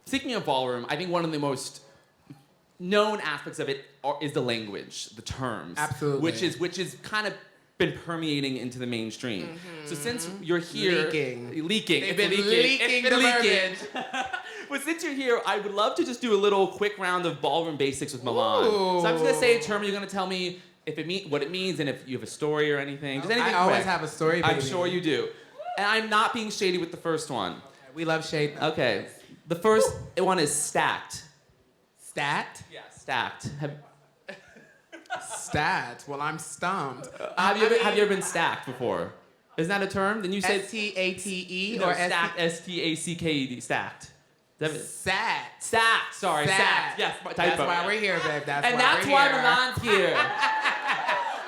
speaking of ballroom, I think one of the most known aspects of it is the language, the terms. Absolutely. Which is kind of been permeating into the mainstream. So since you're here... Leaking. They've been leaking the verbiage. But since you're here, I would love to just do a little quick round of Ballroom Basics with Milan. Ooh. So I'm just going to say a term, you're going to tell me what it means and if you have a story or anything. Just anything I always quick. have a story, baby. I'm sure you do. And I'm not being shady with the first one. Okay, we love shade. Okay. The first one is stacked. Stat? Yeah, stacked. Stat. Well, I'm stumped. Have you ever been stacked before? Isn't that a term? Then you say S-T-A-T-E no, or stacked. S-T-A-C-K-E-D. Stacked. Sat. Stacked. Sorry, stacked. Yes, typo. That's why we're here, babe. That's why Milan's here.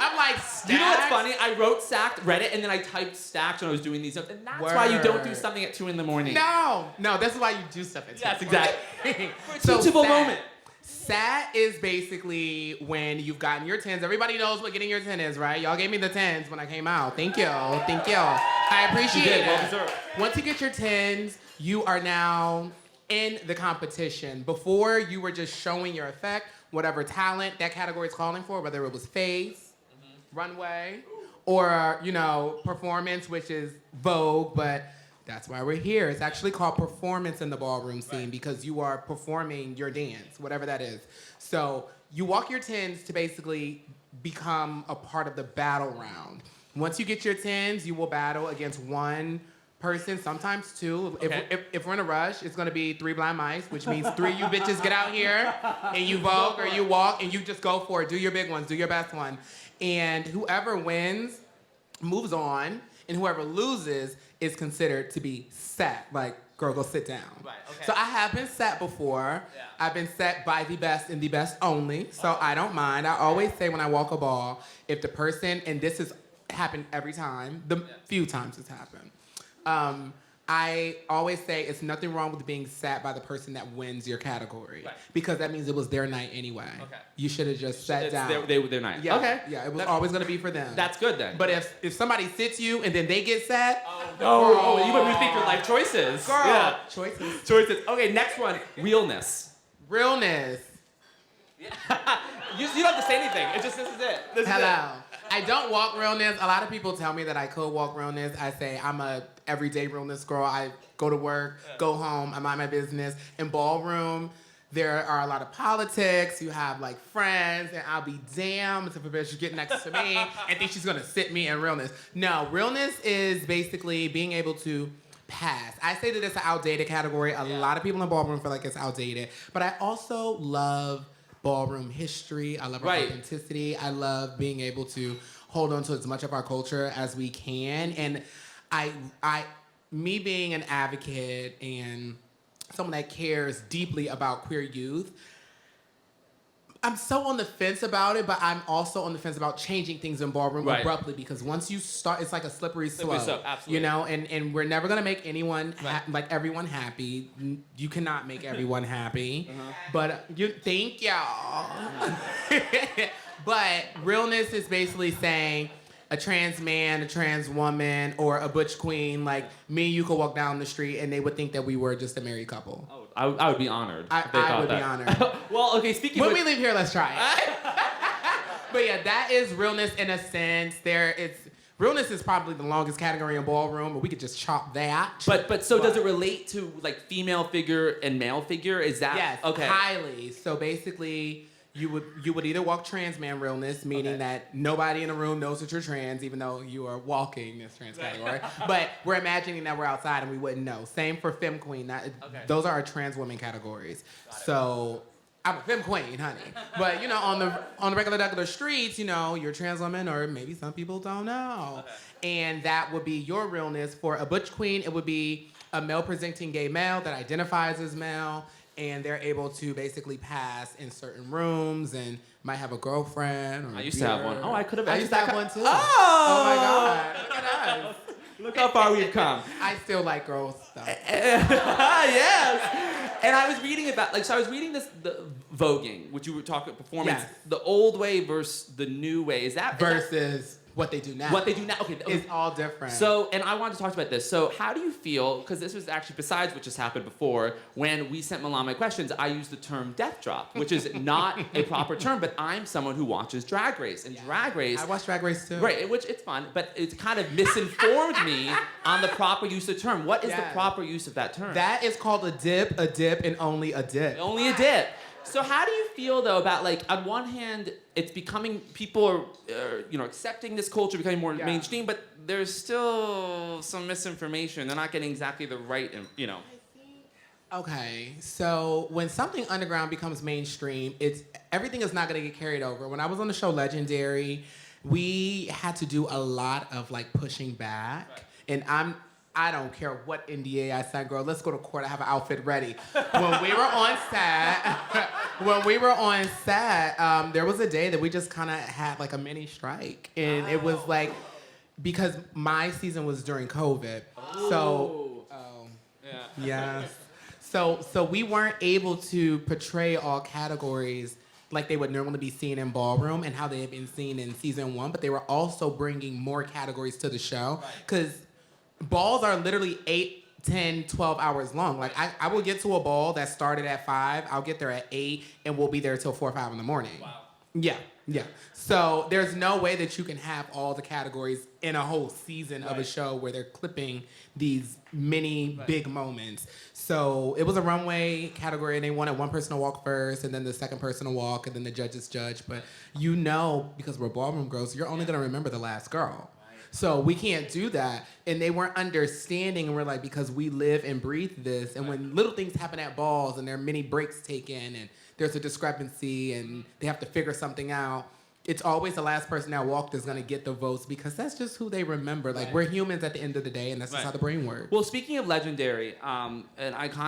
I'm like, stacked? You know what's funny? I wrote stacked, read it, and then I typed stacked when I was doing these notes. And that's why you don't do something at 2 in the morning. No, this is why you do stuff at 2. Yes, exactly. For a teachable moment. Sat is basically when you've gotten your 10s. Everybody knows what getting your 10 is, right? Y'all gave me the 10s when I came out. Thank you. I appreciate it. Well deserved. Once you get your 10s, you are now in the competition. Before, you were just showing your effect, whatever talent that category is calling for, whether it was face, runway, or, performance, which is Vogue, but that's why we're here. It's actually called performance in the ballroom scene because you are performing your dance, whatever that is. So you walk your 10s to basically become a part of the battle round. Once you get your 10s, you will battle against one person, sometimes 2. Okay. If we're in a rush, it's gonna be 3 blind mice, which means 3 you bitches get out here and you vogue or you walk and you just go for it. Do your big ones, do your best one. And whoever wins moves on, and whoever loses is considered to be sat. Like, girl, go sit down. Right, okay. So I have been sat before. Yeah. I've been sat by the best and the best only, so I don't mind. I always say when I walk a ball, if the person, and this has happened every time, few times it's happened, I always say it's nothing wrong with being sat by the person that wins your category. Right. Because that means it was their night anyway. Okay. You should have just sat down. Their night. Yeah. Okay. Yeah, it was always going to be for them. That's good then. But if somebody sits you and then they get sat. Oh, you made me think your life choices. Girl. Yeah. Choices. Okay, next one. Realness. Realness. you don't have to say anything. It just, this is it. Hello. I don't walk realness. A lot of people tell me that I could walk realness. I say I'm a everyday realness girl. I go to work, go home, I mind my business. In ballroom, there are a lot of politics. You have like friends, and I'll be damned if a bitch get next to me and think she's gonna sit me in realness. No, realness is basically being able to pass. I say that it's an outdated category. A lot of people in ballroom feel like it's outdated, but I also love ballroom history. I love our authenticity. I love being able to hold on to as much of our culture as we can. And me being an advocate and someone that cares deeply about queer youth, I'm so on the fence about it, but I'm also on the fence about changing things in ballroom abruptly, because once you start, it's like a slippery slope. Absolutely. And we're never gonna make anyone like everyone happy. You cannot make everyone happy, but you think y'all. But realness is basically saying a trans man, a trans woman, or a butch queen, like me, you could walk down the street and they would think that we were just a married couple. Oh, I would be honored. I would be honored. Well, okay, speaking when we leave here, let's try it. But yeah, that is realness in a sense. Realness is probably the longest category in ballroom, but we could just chop that. But does it relate to like female figure and male figure? Is that yes? Okay. Highly. So basically, you would either walk trans man realness, meaning that nobody in the room knows that you're trans, even though you are walking this trans category. But we're imagining that we're outside and we wouldn't know. Same for femme queen. Those are our trans women categories. So I'm a femme queen, honey. But on the regular streets, you're a trans woman, or maybe some people don't know. And that would be your realness. For a butch queen, it would be a male presenting gay male that identifies as male. And they're able to basically pass in certain rooms and might have a girlfriend. Or I used to have one. Oh, I could have. I used to have one too. Oh my God! Look at us. Look how far we've come. I still like girls though. Yes. And I was reading about I was reading the voguing, which you were talking performance. Yes. The old way versus the new way. Is that versus what they do now. What they do now. Okay. It's all different. So, and I wanted to talk about this. So, how do you feel, because this was actually, besides what just happened before, when we sent Milan my questions, I used the term death drop, which is not a proper term, but I'm someone who watches Drag Race. And Drag Race... I watch Drag Race too. Right, which it's fun, but it's kind of misinformed me on the proper use of the term. What is the proper use of that term? That is called a dip, and only a dip. Only a dip. So how do you feel though about, like, on one hand, it's becoming, people are accepting this culture, becoming more mainstream, but there's still some misinformation. They're not getting exactly the right, Okay, so when something underground becomes mainstream, everything is not going to get carried over. When I was on the show Legendary, we had to do a lot of like pushing back, and I don't care what NDA I signed, girl. Let's go to court. I have an outfit ready. When we were on set, there was a day that we just kind of had like a mini strike, and it was like because my season was during COVID, yes. So we weren't able to portray all categories like they would normally be seen in Ballroom and how they had been seen in season 1, but they were also bringing more categories to the show because balls are literally 8, 10, 12 hours long. Like I will get to a ball that started at 5, I'll get there at 8, and we'll be there till 4 or 5 in the morning. Wow. Yeah. So there's no way that you can have all the categories in a whole season of a show where they're clipping these many big moments. So it was a runway category, and they wanted one person to walk first, and then the second person to walk, and then the judges judge. But because we're ballroom girls, you're only gonna remember the last girl. So we can't do that. And they weren't understanding, and we're like, because we live and breathe this, and when little things happen at balls and there are many breaks taken and there's a discrepancy and they have to figure something out, it's always the last person that walked is gonna get the votes because that's just who they remember. Like we're humans at the end of the day, and that's just how the brain works. Well, speaking of Legendary, an iconic